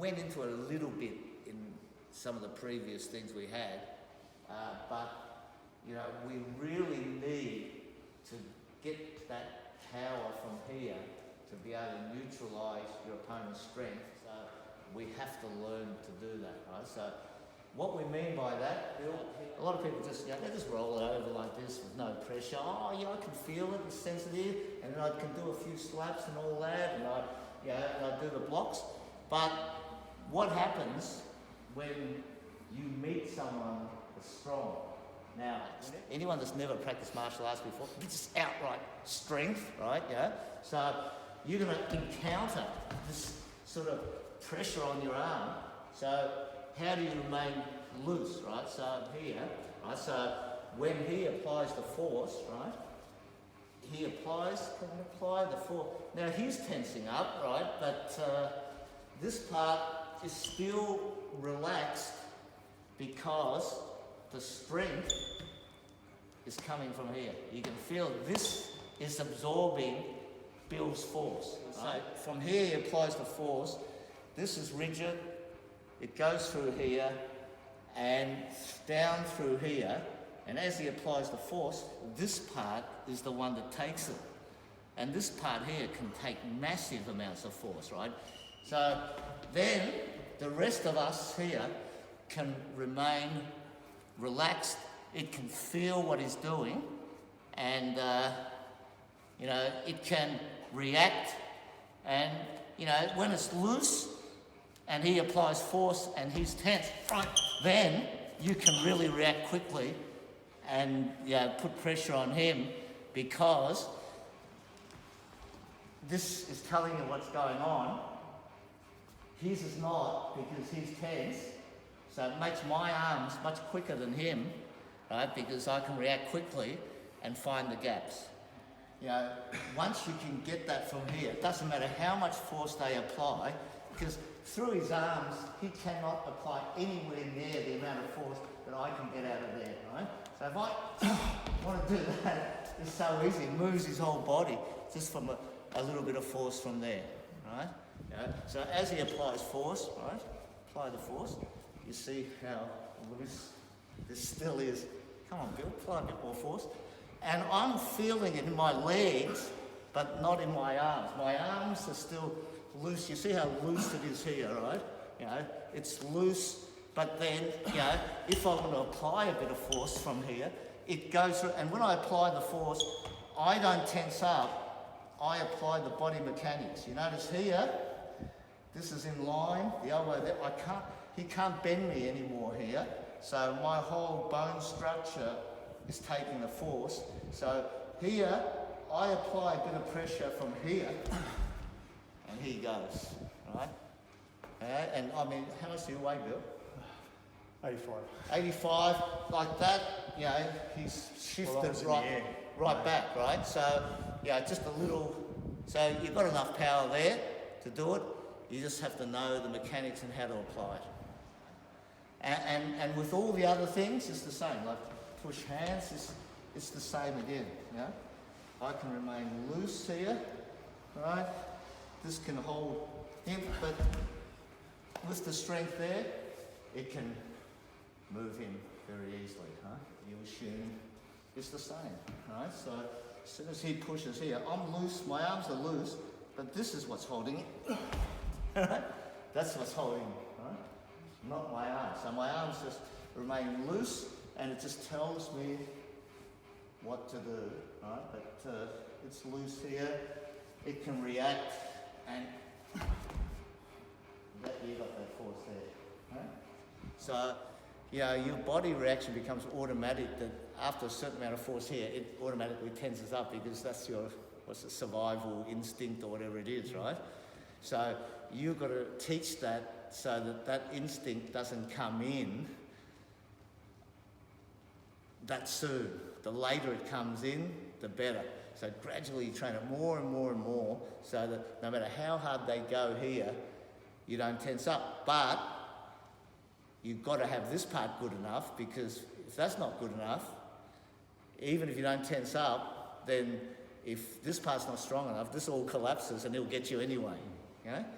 went into it a little bit in some of the previous things we had, but you know, we really need to get that power from here to be able to neutralise your opponent's strength. So we have to learn to do that, right? So what we mean by that, Bill, a lot of people just, you know, they just roll it over like this with no pressure. Oh, yeah, I can feel it, it's sensitive, and then I can do a few slaps and all that, and I do the blocks. But what happens when you meet someone that's strong? Now, anyone that's never practiced martial arts before, it's just outright strength, right? Yeah. So you're going to encounter this sort of pressure on your arm. So how do you remain loose, right? So here, right? So when he applies the force, right? He can apply the force. Now he's tensing up, right? But this part is still relaxed because the strength is coming from here. You can feel this is absorbing Bill's force. Right? So from here he applies the force. This is rigid. It goes through here and down through here. And as he applies the force, this part is the one that takes it. And this part here can take massive amounts of force, right? So then the rest of us here can remain relaxed. It can feel what he's doing, and you know, it can react. And you know, when it's loose and he applies force and he's tense, right, then you can really react quickly and put pressure on him, because this is telling you what's going on. His is not, because he's tense. So it makes my arms much quicker than him, right? Because I can react quickly and find the gaps. You know, once you can get that from here, it doesn't matter how much force they apply, because through his arms, he cannot apply anywhere near the amount of force that I can get out of there, right? So if I want to do that, it's so easy. It moves his whole body just from a little bit of force from there, right? You know, so as he applies force, right? Apply the force. You see how loose this still is. Come on, Bill, apply a bit more force. And I'm feeling it in my legs, but not in my arms. My arms are still loose. You see how loose it is here, right? You know, it's loose, but then, you know, if I want to apply a bit of force from here, it goes through. And when I apply the force, I don't tense up. I apply the body mechanics. You notice here, this is in line, the elbow there. He can't bend me anymore here. So my whole bone structure is taking the force. So here, I apply a bit of pressure from here, and he goes, right? And I mean, how much do you weigh, Bill? 85. 85, like that, you know, he's shifted right back, right? So, yeah, just a little, so you've got enough power there to do it. You just have to know the mechanics and how to apply it. And with all the other things, it's the same. Like push hands, it's the same again. You know? I can remain loose here, right? This can hold him, but with the strength there, it can move him very easily. Huh? You assume it's the same, right? So as soon as he pushes here, I'm loose. My arms are loose, but this is what's holding it. That's what's holding it. Not my arms. So my arms just remain loose, and it just tells me what to do, right? But it's loose here. It can react, and you got that force there, right? So, yeah, your body reaction becomes automatic. That after a certain amount of force here, it automatically tenses up, because that's your survival instinct or whatever it is, right? So you've got to teach that, so that instinct doesn't come in that soon. The later it comes in, the better. So gradually you train it more and more and more, so that no matter how hard they go here, you don't tense up. But you've got to have this part good enough, because if that's not good enough, even if you don't tense up, then if this part's not strong enough, this all collapses and it'll get you anyway. You know?